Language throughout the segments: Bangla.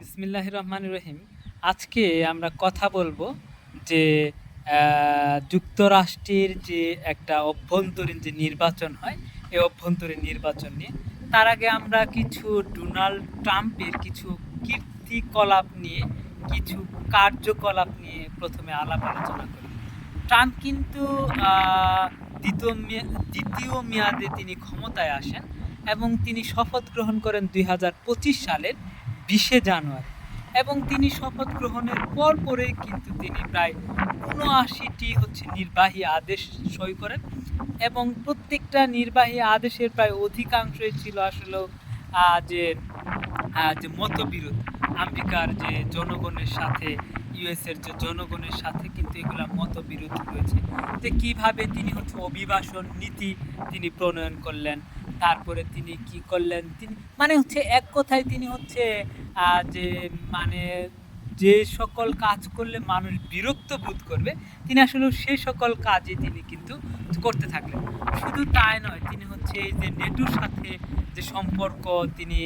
বিসমিল্লাহির রহমানির রহিম। আজকে আমরা কথা বলবো যে যুক্তরাষ্ট্রের যে একটা অভ্যন্তরীণ যে নির্বাচন হয়, এই অভ্যন্তরীণ নির্বাচন নিয়ে। তার আগে আমরা কিছু ডোনাল্ড ট্রাম্পের কিছু কীর্তিকলাপ নিয়ে, কিছু কার্যকলাপ নিয়ে প্রথমে আলাপ আলোচনা করি। ট্রাম্প কিন্তু দ্বিতীয় মেয়াদে তিনি ক্ষমতায় আসেন এবং তিনি শপথ গ্রহণ করেন 2025 সালের 20শে জানুয়ারি। এবং তিনি শপথ গ্রহণের পরেই কিন্তু তিনি প্রায় ৭৯টি নির্বাহী আদেশ সই করেন এবং প্রত্যেকটা নির্বাহী আদেশের প্রায় অধিকাংশই ছিল আসলেও যে যে মতবিরোধ। আমেরিকার যে জনগণের সাথে, ইউএসের যে জনগণের সাথে কিন্তু এগুলা মতবিরোধ রয়েছে, যে কিভাবে তিনি অভিবাসন নীতি তিনি প্রণয়ন করলেন। তারপরে তিনি কি করলেন, তিনি এক কথায় তিনি যে মানে যে সকল কাজ করলে মানুষ বিরক্ত বোধ করবে, তিনি আসলে সেই সকল কাজই তিনি কিন্তু করতে থাকলেন। শুধু তাই নয়, তিনি এই যে নেটোর সাথে যে সম্পর্ক তিনি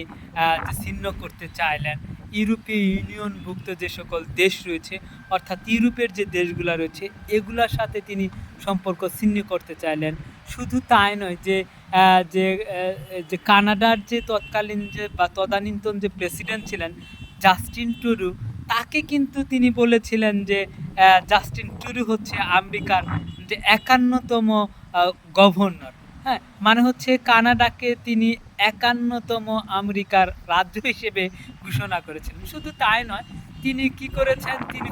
যে ছিন্ন করতে চাইলেন, ইউরোপীয় ইউনিয়নভুক্ত যে সকল দেশ রয়েছে, অর্থাৎ ইউরোপের যে দেশগুলো রয়েছে, এগুলোর সাথে তিনি সম্পর্ক ছিন্ন করতে চাইলেন। শুধু তাই নয়, যে যে যে কানাডার যে তৎকালীন যে বা তদানীন্তন যে প্রেসিডেন্ট ছিলেন জাস্টিন ট্রুডো, তাকে কিন্তু তিনি বলেছিলেন যে জাস্টিন ট্রুডো আমেরিকার যে ৫১তম গভর্নর। হ্যাঁ, কানাডাকে তিনি ৫১তম আমেরিকার রাজ্য হিসেবে ঘোষণা করেছেন। শুধু তাই নয়, তিনি কি করেছেন, তিনি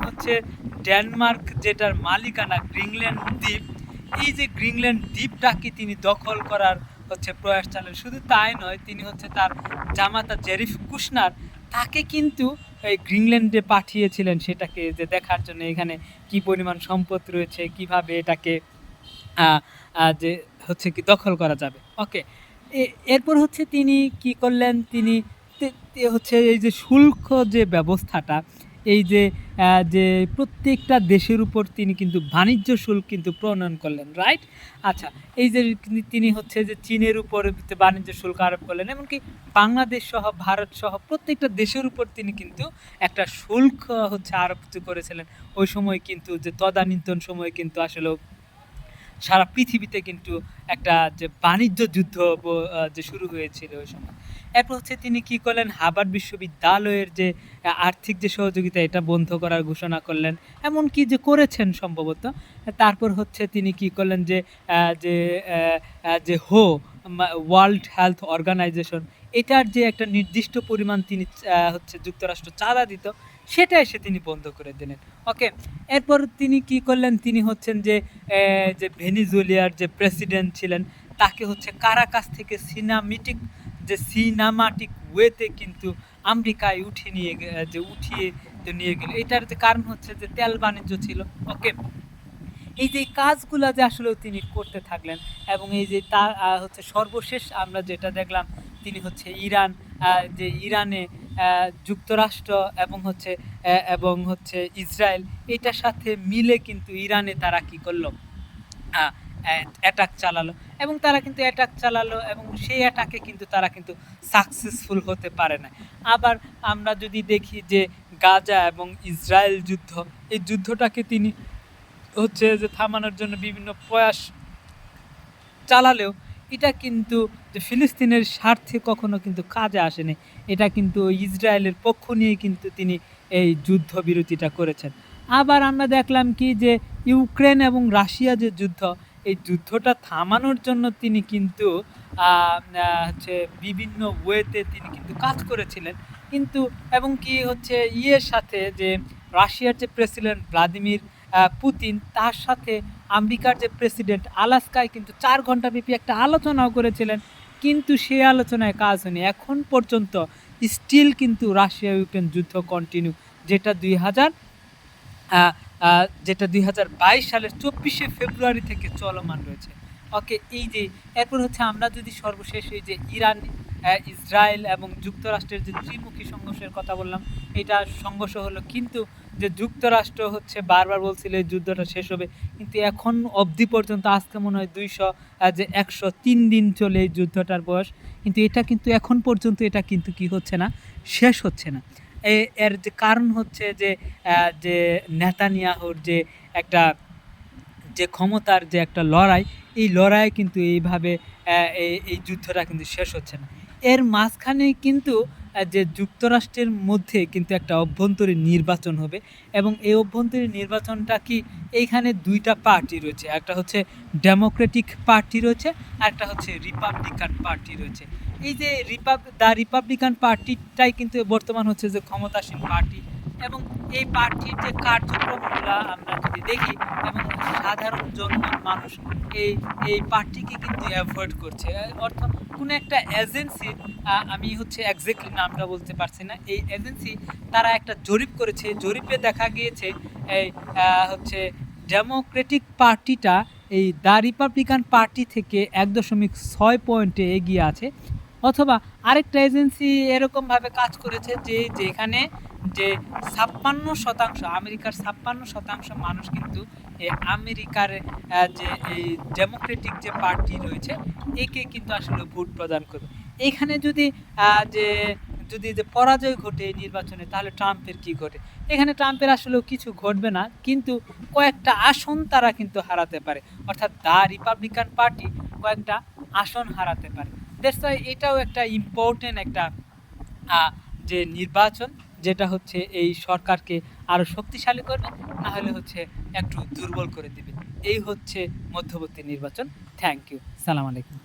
ডেনমার্ক যেটার মালিকানা গ্রিনল্যান্ড দ্বীপ, এই যে গ্রিনল্যান্ড দ্বীপটাকে তিনি দখল করার প্রয়াস চালান। শুধু তাই নয়, তিনি তার জামাতা জেরিফ কুশনার, তাকে কিন্তু এই গ্রিনল্যান্ডে পাঠিয়েছিলেন সেটাকে যে দেখার জন্য এখানে কি পরিমাণ সম্পদ রয়েছে, কিভাবে এটাকে যে কি দখল করা যাবে। ওকে, এরপর তিনি কি করলেন, তিনি এই যে শুল্ক যে ব্যবস্থাটা, এই যে যে প্রত্যেকটা দেশের উপর তিনি কিন্তু বাণিজ্য শুল্ক কিন্তু প্রণয়ন করলেন, রাইট? আচ্ছা, এই যে তিনি যে চীনের উপর বাণিজ্য শুল্ক আরোপ করলেন, এমনকি বাংলাদেশ সহ ভারত সহ প্রত্যেকটা দেশের উপর তিনি কিন্তু একটা শুল্ক আরোপ করেছিলেন। ওই সময় কিন্তু যে তদানীন্তন সময়ে কিন্তু আসলে সারা পৃথিবীতে কিন্তু একটা যে বাণিজ্য যুদ্ধ যে শুরু হয়েছিল ওই সময়। এরপর তিনি কি করলেন, হার্ভার্ড বিশ্ববিদ্যালয়ের যে আর্থিক যে সহযোগিতা, এটা বন্ধ করার ঘোষণা করলেন, এমনকি যে করেছেন সম্ভবত। তারপর তিনি কি করলেন, যে যে যে ওয়ার্ল্ড হেলথ অর্গানাইজেশন, এটার যে একটা নির্দিষ্ট পরিমাণ তিনি যুক্তরাষ্ট্র চাঁদা দিত, সেটা এসে তিনি বন্ধ করে দিলেন। ওকে, এরপর তিনি কি করলেন, তিনি যে যে ভেনিজুয়েলার যে প্রেসিডেন্ট ছিলেন, তাকে কারাকাস থেকে সিনেমাটিক ওয়েতে কিন্তু আমেরিকায় উঠিয়ে নিয়ে গেল। এটার যে কারণ যে তেল বাণিজ্য ছিল। ওকে, এই যে কাজগুলো যে আসলে তিনি করতে থাকলেন, এবং এই যে তার সর্বশেষ আমরা যেটা দেখলাম, তিনি ইরান, যে ইরানে যুক্তরাষ্ট্র এবং এবং ইসরায়েল, এটার সাথে মিলে কিন্তু ইরানে তারা কি করলো, অ্যাটাক চালালো, এবং তারা কিন্তু অ্যাটাক চালালো এবং সেই অ্যাটাকে কিন্তু তারা কিন্তু সাকসেসফুল হতে পারে না। আবার আমরা যদি দেখি যে গাজা এবং ইসরায়েল যুদ্ধ, এই যুদ্ধটাকে তিনি যে থামানোর জন্য বিভিন্ন প্রয়াস চালালেও এটা কিন্তু যে ফিলিস্তিনের স্বার্থে কখনো কিন্তু কাজে আসেনি। এটা কিন্তু ইসরায়েলের পক্ষ নিয়ে কিন্তু তিনি এই যুদ্ধবিরতিটা করেছেন। আবার আমরা দেখলাম কি, যে ইউক্রেন এবং রাশিয়া যে যুদ্ধ, এই যুদ্ধটা থামানোর জন্য তিনি কিন্তু বিভিন্ন ওয়েতে তিনি কিন্তু কাজ করেছিলেন। কিন্তু এবং কি ইয়ের সাথে, যে রাশিয়ার যে প্রেসিডেন্ট ভ্লাদিমির পুতিন, তার সাথে আমেরিকার যে প্রেসিডেন্ট আলাস্কায় কিন্তু 4 ঘন্টা ব্যাপী একটা আলোচনাও করেছিলেন, কিন্তু সেই আলোচনায় কাজ হয়নি। এখন পর্যন্ত স্টিল কিন্তু রাশিয়া ইউক্রেন যুদ্ধ কন্টিনিউ, যেটা 2022 সালের 24শে ফেব্রুয়ারি থেকে চলমান রয়েছে। ওকে, এই যে এরপর আমরা যদি সর্বশেষ এই যে ইরান, ইসরায়েল এবং যুক্তরাষ্ট্রের যে ত্রিমুখী সংঘর্ষের কথা বললাম, এটা সংঘর্ষ হলো, কিন্তু যে যুক্তরাষ্ট্র বারবার বলছিল এই যুদ্ধটা শেষ হবে, কিন্তু এখন অবধি পর্যন্ত আজকে মনে হয় 103 দিন চলে এই যুদ্ধটার বয়স, কিন্তু এটা কিন্তু এখন পর্যন্ত এটা কিন্তু কি হচ্ছে না, শেষ হচ্ছে না। এর যে কারণ হচ্ছে যে নেতানিয়াহুর যে একটা যে ক্ষমতার যে একটা লড়াই, এই লড়াই কিন্তু এইভাবে এই যুদ্ধটা কিন্তু শেষ হচ্ছে না। এর মাঝখানে কিন্তু যে যুক্তরাষ্ট্রের মধ্যে কিন্তু একটা অভ্যন্তরীণ নির্বাচন হবে, এবং এই অভ্যন্তরীণ নির্বাচনটা কি, এইখানে ২ টা পার্টি রয়েছে। একটা হচ্ছে ডেমোক্রেটিক পার্টি রয়েছে, আরেকটা হচ্ছে রিপাবলিকান পার্টি রয়েছে। এই যে রিপাবলিকান পার্টিটাই কিন্তু বর্তমান হচ্ছে যে ক্ষমতাসীন পার্টি, এবং এই পার্টির যে কার্যক্রমগুলা আমরা যদি দেখি, এবং সাধারণ মানুষ এই এই পার্টিকে কিন্তু অ্যাভয়েড করছে। অর্থাৎ কোনো একটা এজেন্সি, আমি হচ্ছে এক্স্যাক্টলি নামটা বলতে পারছি না, এই এজেন্সি তারা একটা জরিপ করেছে। জরিপে দেখা গিয়েছে এই হচ্ছে ডেমোক্রেটিক পার্টিটা এই রিপাবলিকান পার্টি থেকে ১.৬ পয়েন্টে এগিয়ে আছে। অথবা আরেকটা এজেন্সি এরকমভাবে কাজ করেছে যে যেখানে যে ৫৬% আমেরিকার ৫৬% মানুষ কিন্তু আমেরিকার যে এই ডেমোক্রেটিক যে পার্টি রয়েছে, একে কিন্তু আসলে ভোট প্রদান করবে। এইখানে যদি যে যে পরাজয় ঘটে এই নির্বাচনে, তাহলে ট্রাম্পের কি ঘটে? এখানে ট্রাম্পের আসলেও কিছু ঘটবে না, কিন্তু কয়েকটা আসন তারা কিন্তু হারাতে পারে। অর্থাৎ রিপাবলিকান পার্টি কয়েকটা আসন হারাতে পারে। দ্যাটস ওয়াই এটাও একটা ইম্পর্টেন্ট একটা যে নির্বাচন, যেটা হচ্ছে এই সরকারকে আরও শক্তিশালী করবে, না হলে হচ্ছে একটু দুর্বল করে দিবে। এই হচ্ছে মধ্যবর্তী নির্বাচন। Thank you. সালাম আলাইকুম।